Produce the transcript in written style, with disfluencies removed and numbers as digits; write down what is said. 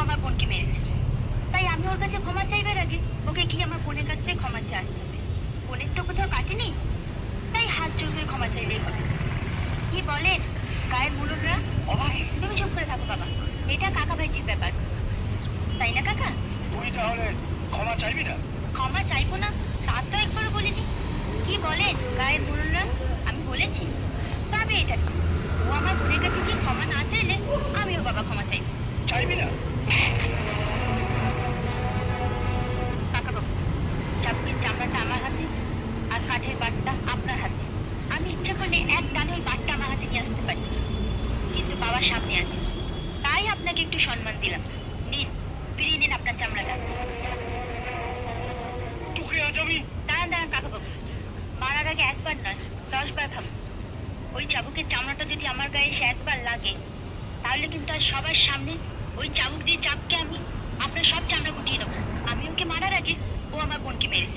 আমার বোনকে মেরেছে। তাই আমি ওর কাছে ক্ষমা চাইবার আগে ওকে কি আমার বোনের কাছ থেকে ক্ষমা চাই। বোনের তো কোথাও কাটেনি, তাই হাত জোর করে ক্ষমা চাইলেই হবে। কি বলেন গায়ের মুরুবরা? তুমি চুপ করে থাকো বাবা, এটা কাকা ভাইটির ব্যাপার, তাই না কাকা? তুই তাহলে ক্ষমা চাইবি না? ক্ষমা চাইবো না তা তো একবারও বলিনি। কি বলেন গায়ের মুরুবরা? আমি বলেছি? তবে এটা কি, ও আমার বোনের কাছে কি ক্ষমা না চাইলে আমিও বাবা ক্ষমা চাইবো। চাইবি না? কাকা বাবু, চাবুকের চামড়াটা আমার হাতে আর কাঠের বাটটা আপনার হাতে। আমি ইচ্ছে করলে এক টানে ওই বাটটা আমার হাতে নিয়ে আসতে পারি, কিন্তু বাবার সামনে আছে, তাই আপনাকে একটু সম্মান দিলাম। নিন, ফিরিয়ে নিন আপনার চামড়াটা। তোকে আজ আমি... দাঁড়ান দাঁড়ান কাকা বাবু, মারার আগে একবার নয় 10 বার ভাবুন। ওই চাবুকের চামড়াটা যদি আমার গায়ে এসে একবার লাগে, তাহলে কিন্তু আর সবার সামনে ওই চাবুক দিয়ে চাপকে আমি আপনার সব চামড়া গুটিয়ে নেবো। আমি ওকে মারার আগে ও আমার বোনকে মেরেছে।